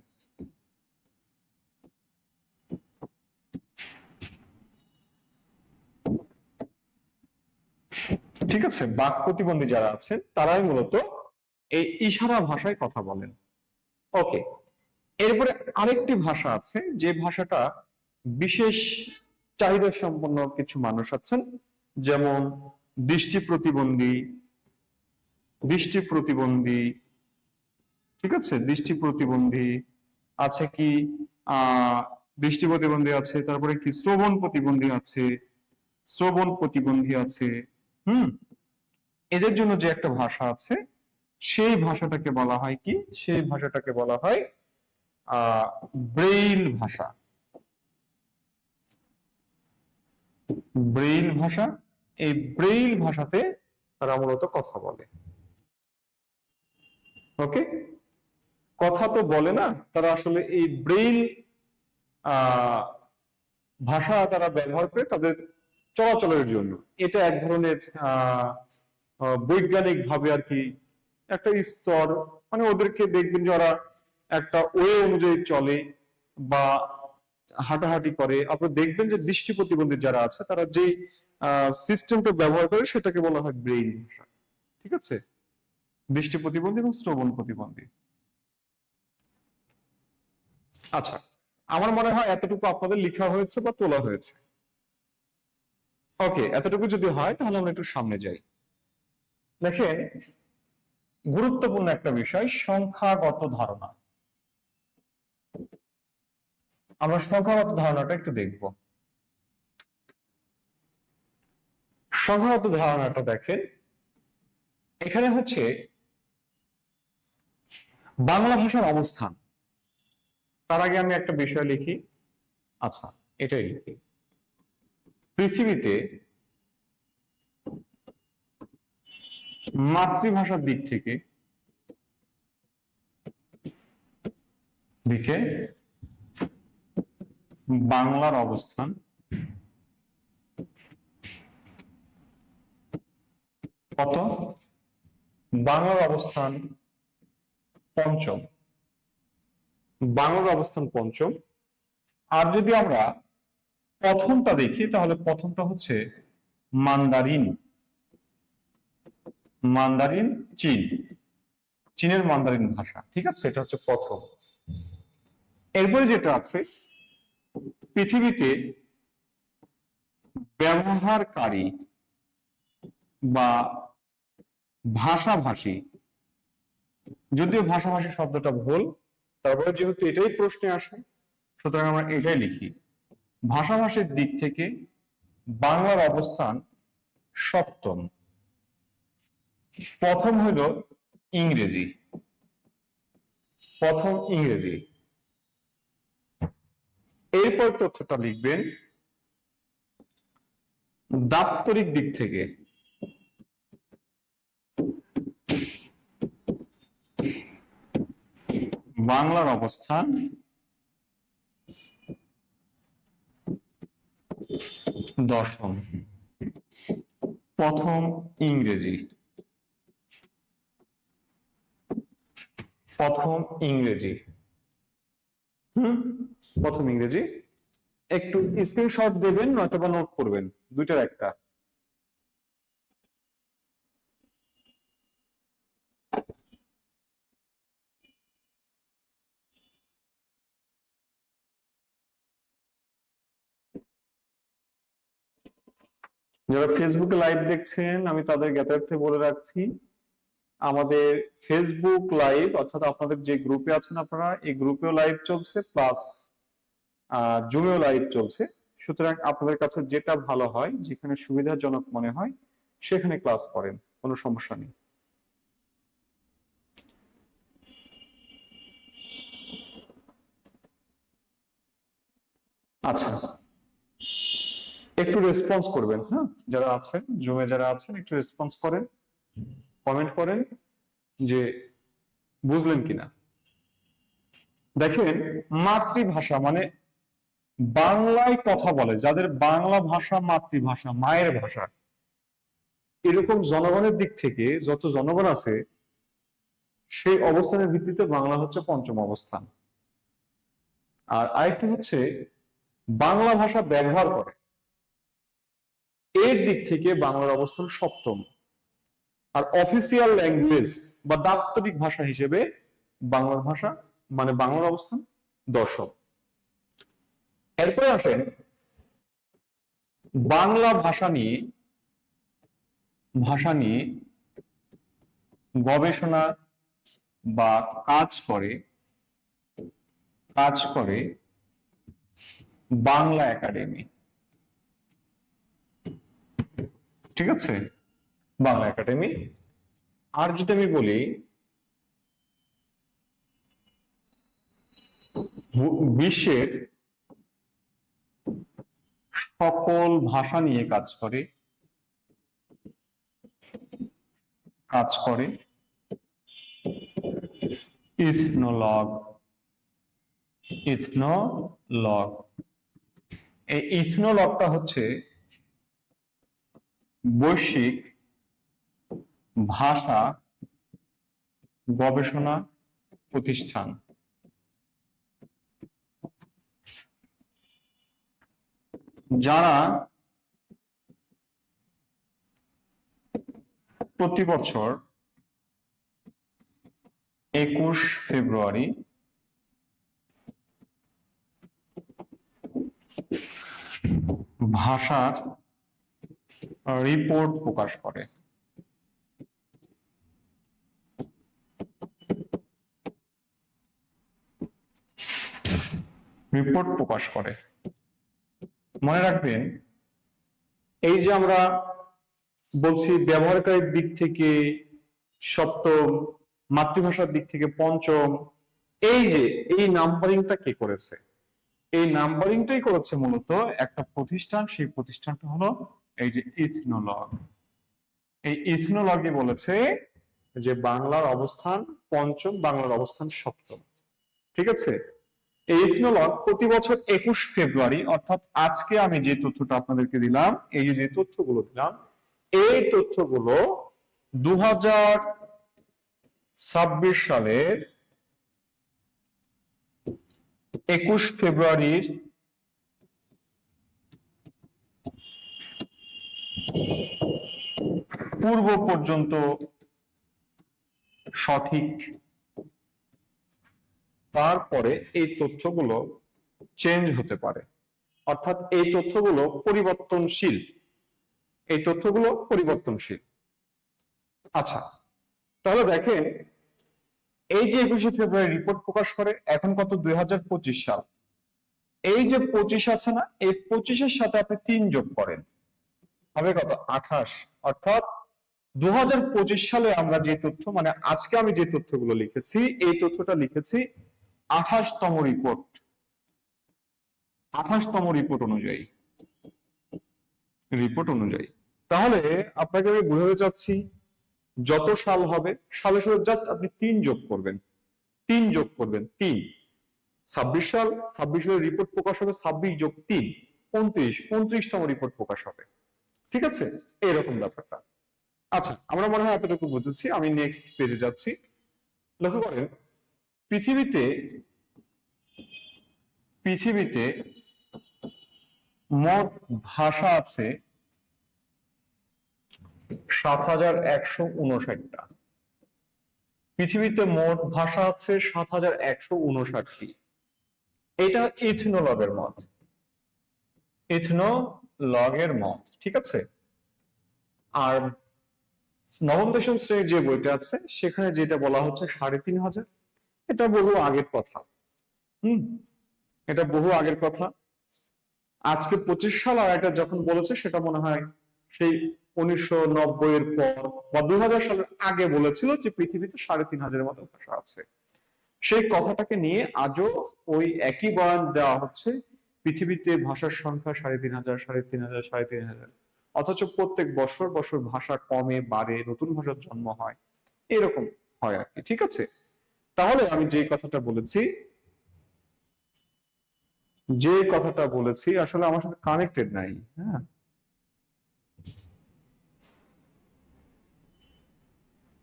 ঠিক আছে, বাক প্রতিবন্ধী যারা আছেন তারাই মূলত এই ইশারা ভাষায় কথা বলেন। ওকে, এরপরে আরেকটি ভাষা আছে, যে ভাষাটা বিশেষ চাহিদা সম্পন্ন কিছু মানুষ আছেন, যেমন দৃষ্টি প্রতিবন্ধী, দৃষ্টি প্রতিবন্ধী, ঠিক আছে, দৃষ্টি প্রতিবন্ধী আছে কি, দৃষ্টি প্রতিবন্ধী আছে, তারপরে কি শ্রবণ প্রতিবন্ধী আছে, শ্রবণ প্রতিবন্ধী আছে। এদের জন্য যে একটা ভাষা আছে, সেই ভাষাটাকে বলা হয় কি? সেই ভাষাটাকে বলা হয় ব্রেইল ভাষা। ব্রেইল ভাষা, এই ব্রেইল ভাষাতে তারা মূলত কথা বলে। ওকে, কথা তো বলে না, তারা আসলে এই ব্রেইল ভাষা তারা ব্যবহার করে তাদের চলাচলের জন্য। এটা এক ধরনের বৈজ্ঞানিক ভাবে আর কি একটা স্তর, মানে ওদেরকে দেখবেন যে ওরা একটা ওয়ে অনুযায়ী চলে বা হাঁটাহাঁটি করে। আপনারা দেখবেন যে দৃষ্টি প্রতিবন্ধী যারা আছে তারা যে সিস্টেমটা ব্যবহার করে সেটাকে বলা হয় ব্রেইল ভাষা, ঠিক আছে, দৃষ্টি প্রতিবন্ধী এবং শ্রবণ প্রতিবন্ধী। আচ্ছা, আমার মনে হয় এতটুকু আপনাদের লেখা হয়েছে বা তোলা হয়েছে। ওকে, এতটুকু যদি হয় তাহলে আমরা একটু সামনে যাই। দেখেন গুরুত্বপূর্ণ একটা বিষয়, সংখ্যাগত ধারণা। আমরা সংখ্যাগত ধারণাটা একটু দেখব। সংখ্যাগত ধারণাটা দেখেন, এখানে হচ্ছে বাংলা ভাষার অবস্থান। তার আগে আমি একটা বিষয় লিখি। আচ্ছা, এটাই লিখি। পৃথিবীতে মাতৃভাষার দিক থেকে বাংলার অবস্থান কত? বাংলার অবস্থান পঞ্চম। বাংলার অবস্থান পঞ্চম। আর যদি আমরা প্রথমটা দেখি তাহলে প্রথমটা হচ্ছে মান্দারিন। মান্দারিন চীন, চীনের মান্দারিন ভাষা। ঠিক আছে, এটা হচ্ছে প্রথম। এরপরে যেটা আছে, পৃথিবীতে ব্যবহারকারী বা ভাষাভাষী, যদিও ভাষাভাষী শব্দটা ভুল, তারপরে যেহেতু এটাই প্রশ্নে আসে সুতরাং আমরা এটাই লিখি। ভাষাভাষীর দিক থেকে বাংলার অবস্থান সপ্তম। প্রথম হইল ইংরেজি, প্রথম ইংরেজি। এরপর তথ্যটা লিখবেন দাপ্তরিক দিক থেকে বাংলার অবস্থান দশম। প্রথম ইংরেজি, প্রথম ইংরেজি। প্রথম ইংরেজি। একটু স্ক্রিনশট দেবেন নয়তো বা নোট করবেন, দুইটার একটা। যারা ফেসবুকে লাইভ দেখছেন আমি তাদের জ্ঞাতার্থে বলে রাখছি, আমাদের ফেসবুক লাইভ অর্থাৎ আপনাদের যে গ্রুপে আছেন আপনারা, এই গ্রুপেও লাইভ চলছে প্লাস জুমেও লাইভ চলছে। সুতরাং আপনাদের কাছে যেটা ভালো হয়, যেখানে সুবিধাজনক মনে হয় সেখানে ক্লাস করেন, কোনো সমস্যা নেই। আচ্ছা, একটু রেসপন্স করবেন। হ্যাঁ, যারা আছেন জুমে, যারা আছেন একটু রেসপন্স করেন, কমেন্ট করেন যে বুঝলেন কিনা। দেখেন, মাতৃভাষা মানে বাংলায় কথা বলে, যাদের বাংলা ভাষা মাতৃভাষা, মায়ের ভাষা, এরকম জনগণের দিক থেকে যত জনগণ আছে সেই অবস্থানের ভিত্তিতে বাংলা হচ্ছে পঞ্চম অবস্থান। আর আরেকটি হচ্ছে বাংলা ভাষা ব্যবহার করে, এর দিক থেকে বাংলার অবস্থান সপ্তম। আর অফিসিয়াল ল্যাঙ্গুয়েজ বা দাপ্তরিক ভাষা হিসেবে বাংলা ভাষা মানে বাংলার অবস্থান দশম। এরপরে আসেন বাংলা ভাষা নিয়ে গবেষণা বা কাজ করে বাংলা একাডেমি। ঠিক আছে, বাংলা একাডেমি। আর যদি আমি বলি বিশ্বের সকল ভাষা নিয়ে কাজ করে ইথনোলগ। এই ইথনোলগটা হচ্ছে বৈশ্বিক ভাষা গবেষণা প্রতিষ্ঠান। যারা প্রতি বছর 21 ফেব্রুয়ারি ভাষার রিপোর্ট প্রকাশ করে। মনে রাখবেন, এই যে আমরা বলছি ব্যবহারকারীর দিক থেকে সপ্তম, মাতৃভাষার দিক থেকে পঞ্চম, এই নাম্বারিংটা কে করেছে? এই নাম্বারিংটাই করেছে মূলত একটা প্রতিষ্ঠান, সেই প্রতিষ্ঠানটা হলো এই যে ইথনোলগ। এই ইথনোলগই বলেছে যে বাংলার অবস্থান পঞ্চম, বাংলার অবস্থান সপ্তম। ঠিক আছে, এই ইথনোলগ প্রতি বছর 21 ফেব্রুয়ারি, অর্থাৎ আজকে আমি যে তথ্যটা আপনাদেরকে দিলাম, এই যে তথ্যগুলো দিলাম, এই তথ্যগুলো 2026 সালের 21 ফেব্রুয়ারির পূর্ব পর্যন্ত সঠিক। তারপরে এই তথ্যগুলো চেঞ্জ হতে পারে, অর্থাৎ এই তথ্যগুলো পরিবর্তনশীল। এই তথ্যগুলো পরিবর্তনশীল। আচ্ছা, তাহলে দেখেন, এই যে 21 ফেব্রুয়ারি রিপোর্ট প্রকাশ করে, এখন কত 2025 সাল। এই যে 25 আছে না, এই 25-এর সাথে আপনি 3 যোগ করেন, হবে কত 28। অর্থাৎ 2025 সালে আমরা যে তথ্য, মানে আজকে আমি যে তথ্যগুলো লিখেছি, এই তথ্যটা লিখেছি 28তম রিপোর্ট, 28তম রিপোর্ট অনুযায়ী, তাহলে আপনাকে আমি বোঝাতে চাচ্ছি, যত সাল হবে সালের সাথে জাস্ট আপনি 3 যোগ করবেন, 3 যোগ করবেন, 3। 26 সাল, 26 সালের রিপোর্ট প্রকাশ হবে, 26 যোগ 3 29, 29তম রিপোর্ট প্রকাশ হবে। ঠিক আছে, এরকম ব্যাপারটা। আচ্ছা, আমরা মনে হয় এতটুকু বুঝেছি। আমি নেক্সট পেজে যাচ্ছি। লক্ষ্য করেন, পৃথিবীতে মোট ভাষা আছে 7159টা। পৃথিবীতে মোট ভাষা আছে 7159টি। এটা ইথনোলগের মত, ইথনোলগের মত। ঠিক আছে, আর নবম দশম শ্রেণীর যে বইটা আছে সেখানে যেটা বলা হচ্ছে 3500, এটা বহু আগের কথা। এটা বহু আগের কথা। আজকে 25 সাল, আর এটা যখন বলেছে সেটা মনে হয় সেই 1990-এর পর বা 2000 সালের আগে বলেছিল যে পৃথিবীতে 3500-এর মতো ভাষা আছে। সেই কথাটাকে নিয়ে আজও ওই একই বয়ান দেওয়া হচ্ছে, পৃথিবীতে ভাষার সংখ্যা 3500, 3500, 3500। অথচ প্রত্যেক বছর বছর ভাষা কমে বাড়ে, নতুন ভাষার জন্ম হয়, এরকম হয় আর কি। ঠিক আছে, তাহলে আমি যে কথাটা বলেছি আসলে আমার সাথে কানেক্টেড নাই। হ্যাঁ,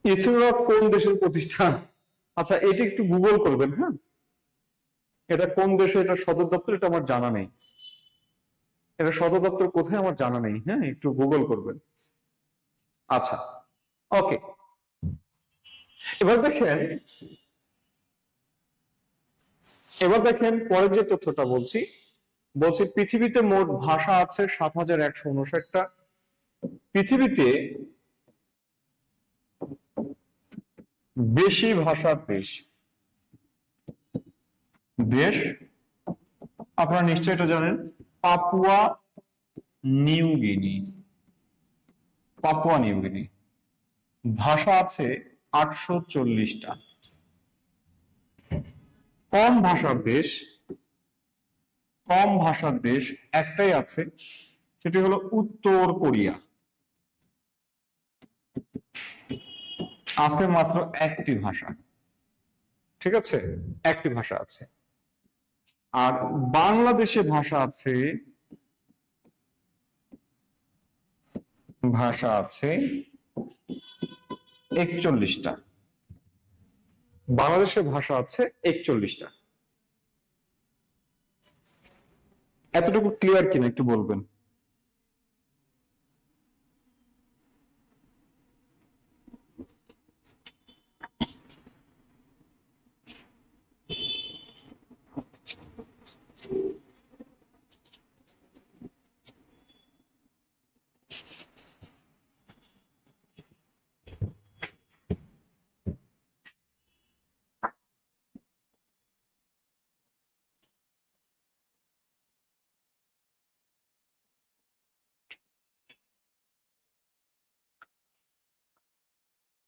ইথনোলগ কোন দেশের প্রতিষ্ঠান? আচ্ছা, এটা একটু গুগল করবেন। হ্যাঁ, এটা কোন দেশে, এটা সদর দপ্তর, এটা আমার জানা নেই। এটা সদর দপ্তর কোথায় আমার জানা নেই। হ্যাঁ, একটু গুগল করবেন। আচ্ছা, ওকে। এবার দেখেন পরের যে তথ্যটা বলছি, পৃথিবীতে মোট ভাষা আছে 7159টা। পৃথিবীতে বেশি ভাষার দেশ আপনারা নিশ্চয়ই এটা জানেন, পাপুয়া নিউগিনি। ভাষা আছে 840টা। কম ভাষার দেশ একটাই আছে, সেটি হলো উত্তর কোরিয়া। আছে মাত্র একটি ভাষা। ঠিক আছে, একটি ভাষা আছে। আর বাংলাদেশে ভাষা আছে 41টা। বাংলাদেশের ভাষা আছে 41টা। এতটুকু ক্লিয়ার কিনা একটু বলবেন।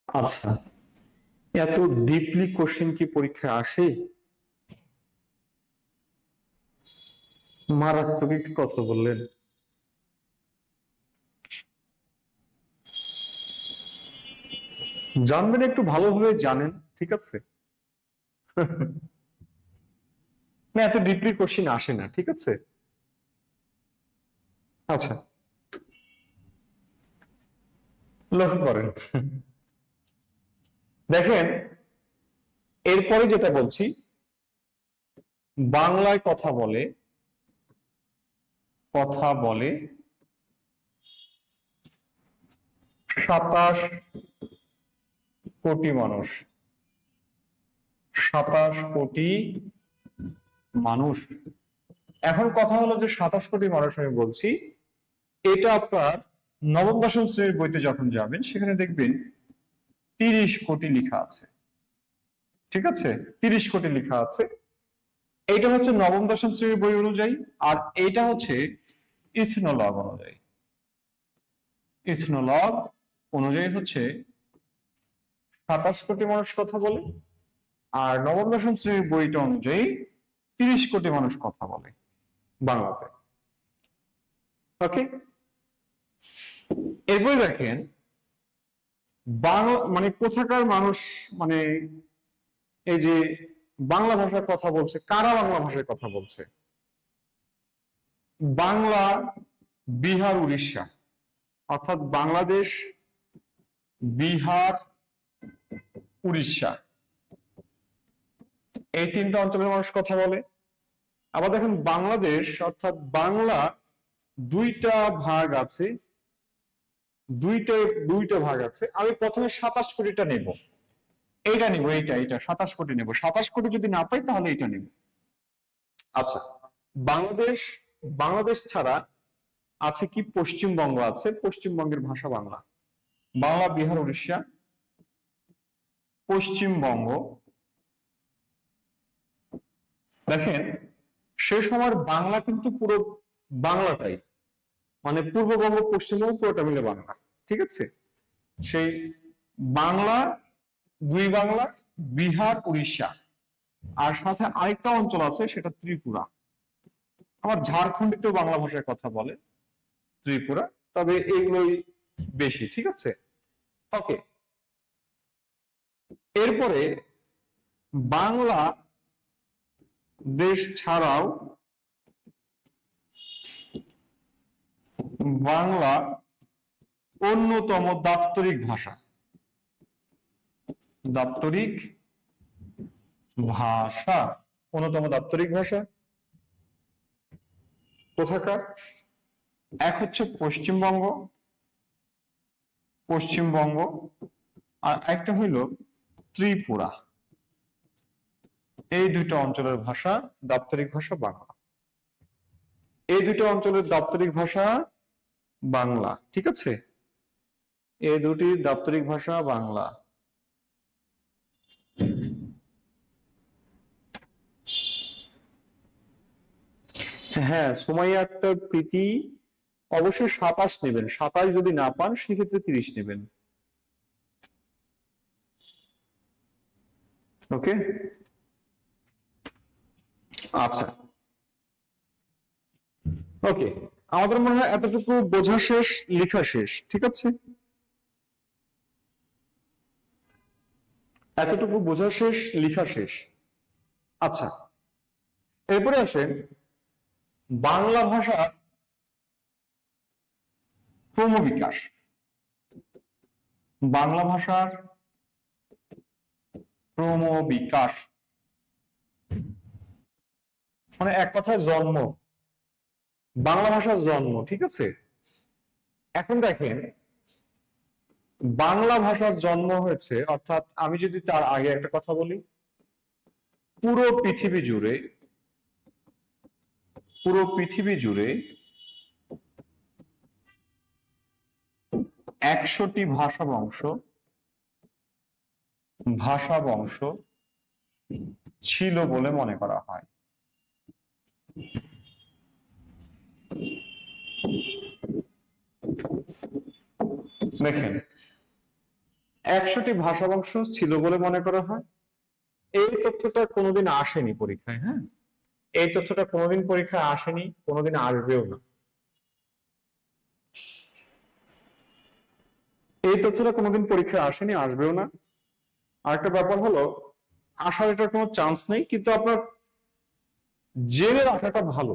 আচ্ছা, এত ডিপলি কোশ্চেন কি পরীক্ষায় আসে? মারাত্মক একটি কথা বললেন। জানবেন, একটু ভালোভাবে জানেন, ঠিক আছে? না, এত ডিপলি কোশ্চিন আসে না, ঠিক আছে? আচ্ছা, লক্ষ্য করেন, দেখেন এরপরে যেটা বলছি, বাংলায় কথা বলে 27 কোটি মানুষ। 27 কোটি মানুষ। এখন কথা হলো যে 27 কোটি মানুষ আমি বলছি, এটা আপনার নবম দশম শ্রেণীর বইতে যখন যাবেন সেখানে দেখবেন 30 কোটি লেখা আছে, ঠিক আছে? 30 কোটি লেখা আছে। এইটা হচ্ছে নবম দশম শ্রেণীর বই অনুযায়ী, আর এইটা হচ্ছে ইথনোলগ অনুযায়ী। ইথনোলগ অনুযায়ী হচ্ছে 27 কোটি মানুষ কথা বলে, আর নবম দশম শ্রেণীর বইটা অনুযায়ী 30 কোটি মানুষ কথা বলে বাংলাতে। ওকে, এরপরে দেখেন বাংলা মানে কোথাকার মানুষ, মানে এই যে বাংলা ভাষার কথা বলছে, কারা বাংলা ভাষায় কথা বলছে? বাংলা, বিহার, উড়িষ্যা, অর্থাৎ বাংলাদেশ, বিহার, উড়িষ্যা, এই তিনটা অঞ্চলের মানুষ কথা বলে। আবার দেখেন বাংলাদেশ অর্থাৎ বাংলা দুইটা ভাগ আছে, দুইটা ভাগ আছে। আমি প্রথমে 27 কোটিটা নেব, এইটা নিব, এইটা 27 কোটি নেব। 27 কোটি যদি না পাই তাহলে এইটা নেব। আচ্ছা, বাংলাদেশ ছাড়া আছে কি? পশ্চিমবঙ্গ আছে, পশ্চিমবঙ্গের ভাষা বাংলা। বাংলা, বিহার, উড়িষ্যা, পশ্চিমবঙ্গ। দেখেন সে সময় বাংলা কিন্তু পুরো বাংলাটাই, মানে পূর্ববঙ্গ পশ্চিমবঙ্গ পুরোটা মিলে বাংলা, ঠিক আছে? সেই বাংলা, দুই বাংলা, বিহার, উড়িষ্যা, আর সাথে আরেকটা অঞ্চল আছে সেটা ত্রিপুরা। আমার ঝাড়খণ্ডেও বাংলা ভাষায় কথা বলে, ত্রিপুরা, তবে এগুলোই বেশি, ঠিক আছে? ওকে, এরপরে বাংলা দেশ ছাড়াও বাংলা অন্যতম দাপ্তরিক ভাষা। দাপ্তরিক ভাষা, অন্যতম দাপ্তরিক ভাষা কোথাকার? এক হচ্ছে পশ্চিমবঙ্গ, আর একটা হইল ত্রিপুরা। এই দুটো অঞ্চলের ভাষা, দাপ্তরিক ভাষা বাংলা। এই দুটো অঞ্চলের দাপ্তরিক ভাষা বাংলা, ঠিক আছে? এই দুটি দাপ্তরিক ভাষা বাংলা। হ্যাঁ, সুমাইয়া আক্তার, প্রীতি, অবশ্যই 27 নেবেন। 27 যদি না পান সেক্ষেত্রে 30 নেবেন। ওকে, আচ্ছা, ওকে, আমাদের মনে হয় এতটুকু বোঝা শেষ, লেখা শেষ, ঠিক আছে? এতটুকু বোঝা শেষ, লেখা শেষ। আচ্ছা, এরপরে আসেন বাংলা ভাষার ক্রমবিকাশ। বাংলা ভাষার ক্রমবিকাশ মানে এক কথায় জন্ম, বাংলা ভাষার জন্ম, ঠিক আছে? এখন দেখেন বাংলা ভাষার জন্ম হয়েছে, অর্থাৎ আমি যদি তার আগে একটা কথা বলি, পুরো পৃথিবী জুড়ে 100টি ভাষা বংশ ছিল বলে মনে করা হয়। দেখেন 100টি ভাষা বংশ ছিল বলে মনে করা হয়। এই তথ্যটা কোনোদিন আসেনি পরীক্ষায়, হ্যাঁ? এই তথ্যটা কোনোদিন পরীক্ষায় আসেনি, কোনোদিন আসবেও না। এই তথ্যটা কোনোদিন পরীক্ষায় আসেনি, আসবেও না। আরেকটা ব্যাপার হলো, আসার এটার কোনো চান্স নেই, কিন্তু আপনার জেনে রাখাটা ভালো।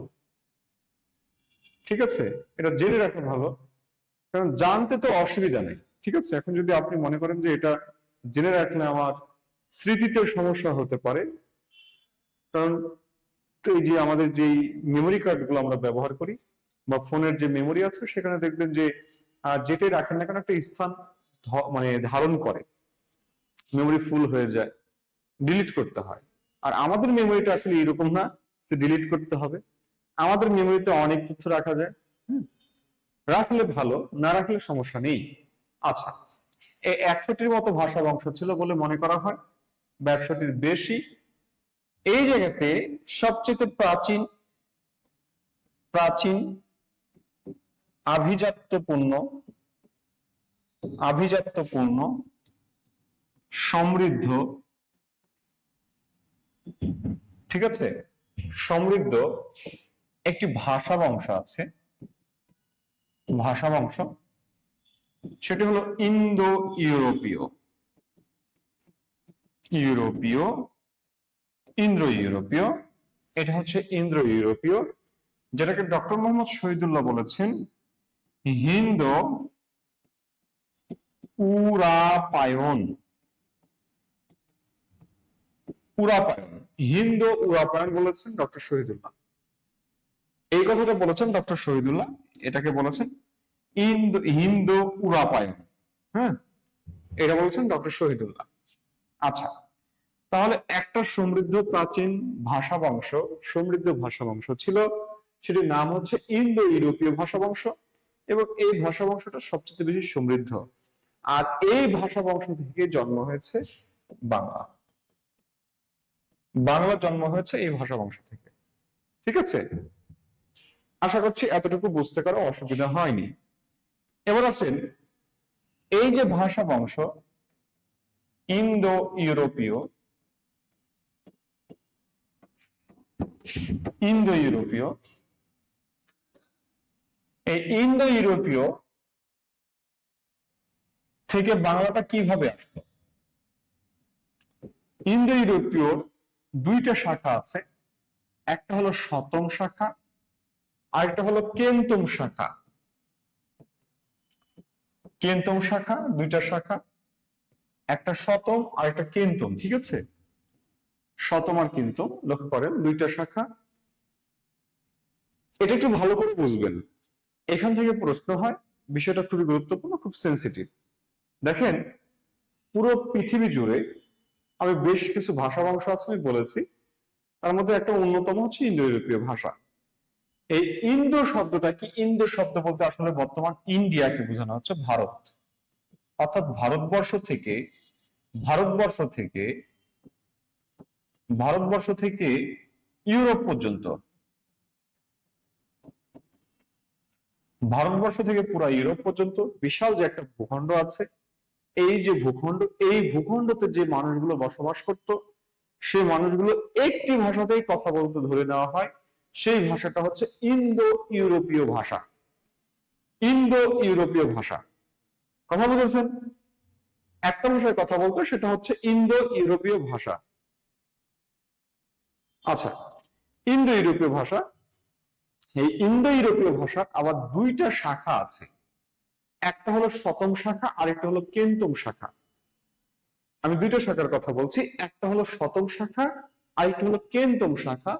ঠিক আছে, এটা জেনে রাখা ভালো, কারণ জানতে তো অসুবিধা নেই। ঠিক আছে, এখন যদি আপনি মনে করেন যে এটা জেনে রাখলে আমার স্মৃতিতে সমস্যা হতে পারে, কারণ এই যে আমাদের যেই মেমোরি কার্ড গুলো আমরা ব্যবহার করি বা ফোনের যে মেমোরি আছে, সেখানে দেখবেন যে যেটাই রাখেন না কেন একটা স্থান মানে ধারণ করে, মেমোরি ফুল হয়ে যায়, ডিলিট করতে হয়। আর আমাদের মেমোরিটা আসলে এরকম না যে ডিলিট করতে হবে। আমাদের মেমোরিতে অনেক তথ্য রাখা যায়। রাখলে ভালো, না রাখলে সমস্যা নেই। আচ্ছা, এই 100টির মতো ভাষা বংশ ছিল বলে মনে করা হয়, বা 100টির বেশি। এই জায়গাতে সবচেয়ে প্রাচীন প্রাচীন আভিজাত্যপূর্ণ আভিজাত্যপূর্ণ সমৃদ্ধ, ঠিক আছে, সমৃদ্ধ একটি ভাষা বংশ আছে, ভাষা বংশ, সেটি হলো ইন্দো ইউরোপীয়। ইউরোপীয়, ইন্দ্রো ইউরোপীয়, এটা হচ্ছে ইন্দ্রো ইউরোপীয়, যেটাকে ডক্টর মোহাম্মদ শহীদুল্লাহ বলেছেন হিন্দো উরাপায়ন। উরাপায়ন, হিন্দো উরাপায়ন বলেছেন ডক্টর শহীদুল্লাহ। এই কথাটা বলেছেন ডক্টর শহীদুল্লাহ, এটাকে বলেছেন হিন্দো উরাপায়ন। হ্যাঁ, এটা বলেছেন ডক্টর শহীদুল্লাহ। আচ্ছা, তাহলে একটা সমৃদ্ধ প্রাচীন ভাষা বংশ, সমৃদ্ধ ভাষা বংশ ছিল, সেটির নাম হচ্ছে ইন্দো ইউরোপীয় ভাষা বংশ, এবং এই ভাষা বংশটা সবচেয়ে বেশি সমৃদ্ধ। আর এই ভাষা বংশ থেকে জন্ম হয়েছে বাংলা। বাংলা জন্ম হয়েছে এই ভাষা বংশ থেকে। ঠিক আছে, আশা করছি এতটুকু বুঝতে কারো অসুবিধা হয়নি। এবার আছেন, এই যে ভাষা বংশ ইন্দো ইউরোপীয়, ইন্দো ইউরোপীয়, এই ইন্দো ইউরোপীয় থেকে বাংলাটা কিভাবে আসলো? ইন্দো ইউরোপীয় দুইটা শাখা আছে, একটা হলো শতম শাখা, আরেকটা হলো কেন্তম শাখা। কেন্তম শাখা, দুইটা শাখা, একটা শতম আর একটা কেন্তম। ঠিক আছে, শতম আর কেন্তম, লক্ষ্য করেন দুইটা শাখা। এটা একটু ভালো করে বুঝবেন, এখান থেকে প্রশ্ন হয়, বিষয়টা খুবই গুরুত্বপূর্ণ, খুব সেন্সিটিভ। দেখেন, পুরো পৃথিবী জুড়ে আমি বেশ কিছু ভাষা বংশ আছে আমি বলেছি, তার মধ্যে একটা অন্যতম হচ্ছে ইন্দো ইউরোপীয় ভাষা। এই ইন্দো শব্দটা কি? ইন্দো শব্দ বলতে আসলে বর্তমান ইন্ডিয়াকে বোঝানো হচ্ছে, ভারত, অর্থাৎ ভারতবর্ষ থেকে ভারতবর্ষ থেকে ভারতবর্ষ থেকে ইউরোপ পর্যন্ত, ভারতবর্ষ থেকে পুরা ইউরোপ পর্যন্ত বিশাল যে একটা ভূখণ্ড আছে, এই যে ভূখণ্ড, এই ভূখণ্ডতে যে মানুষগুলো বসবাস করত, সেই মানুষগুলো একটি ভাষাতেই কথা বলতে ধরে নেওয়া হয়, সেই ভাষাটা হচ্ছে ইন্দো ইউরোপীয় ভাষা। ইন্দো ইউরোপীয় ভাষা, কথা বুঝেছেন? একটা ভাষায় কথা বলতো, সেটা হচ্ছে ইন্দো ইউরোপীয় ভাষা। আচ্ছা, ইন্দো ইউরোপীয় ভাষা, এই ইন্দো ইউরোপীয় ভাষা আবার দুইটা শাখা আছে, একটা হলো শতম শাখা, আরেকটা হলো কেন্তম শাখা। আমি দুইটা শাখার কথা বলছি, একটা হলো শতম শাখা, আরেকটা হলো কেন্তম শাখা।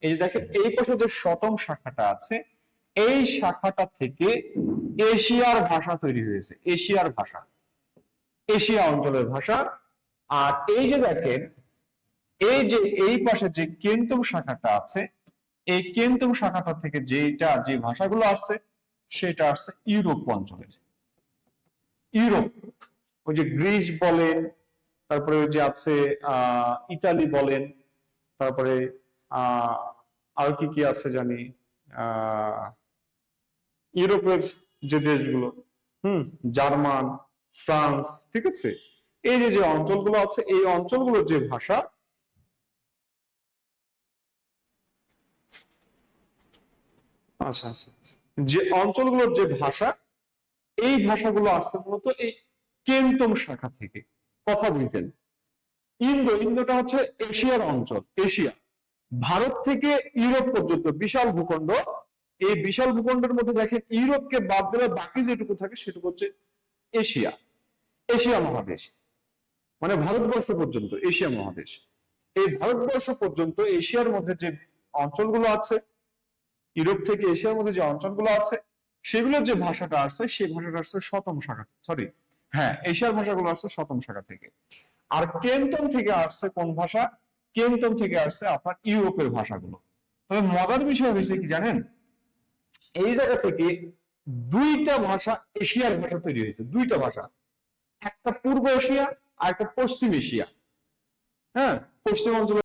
এই যে দেখেন, এই পাশে যে শতম শাখাটা আছে, এই শাখাটা থেকে এশিয়ার ভাষা তৈরি হয়েছে, এশিয়ার ভাষা, এশিয়া অঞ্চলের ভাষা। আর এই যে দেখেন, এই যে এই পাশে যে কেন্তম শাখাটা আছে, এই কেন্তম শাখাটা থেকে যে ভাষাগুলো আসছে, সেটা আসছে ইউরোপ অঞ্চলের। ইউরোপ, ওই যে গ্রিস বলেন, তারপরে ওই যে আছে ইতালি বলেন, তারপরে আর কি কি আছে জানি, ইউরোপের যে দেশগুলো, জার্মান, ফ্রান্স, ঠিক আছে, এই যে অঞ্চলগুলো আছে, এই অঞ্চলগুলোর যে ভাষা, আচ্ছা আচ্ছা। যে অঞ্চলগুলোর যে ভাষা, এই ভাষাগুলো আসছে মূলত এই কেন্তন শাখা থেকে। কথা বুঝছেন? ইন্দোটা হচ্ছে এশিয়ার অঞ্চল, এশিয়া, ভারত থেকে ইউরোপ পর্যন্ত বিশাল ভূখণ্ড। এই বিশাল ভূখণ্ডের মধ্যে দেখেন ইউরোপকে বাদ দিলে বাকি যেটুকু থাকে সেটুকু হচ্ছে এশিয়া, এশিয়া মহাদেশ, মানে ভারতবর্ষ পর্যন্ত এশিয়া মহাদেশ। এই ভারতবর্ষ পর্যন্ত এশিয়ার মধ্যে যে অঞ্চলগুলো আছে, ইউরোপ থেকে এশিয়ার মধ্যে যে অঞ্চলগুলো আছে, সেগুলোর যে ভাষাটা আসছে সেই ভাষাটা আসছে শতম শাখা, সরি হ্যাঁ, এশিয়ার ভাষাগুলো আসছে শতম শাখা থেকে। আর কেন্তন থেকে আসছে কোন ভাষা? কেন্তন থেকে আসছে আপনার ইউরোপের ভাষাগুলো। তবে মজার বিষয় হয়েছে কি জানেন, এই জায়গা থেকে দুইটা ভাষা, এশিয়ার ভাষা তৈরি হয়েছে, দুইটা ভাষা, একটা পূর্ব এশিয়া আর একটা পশ্চিম এশিয়া। হ্যাঁ, পশ্চিম অঞ্চলে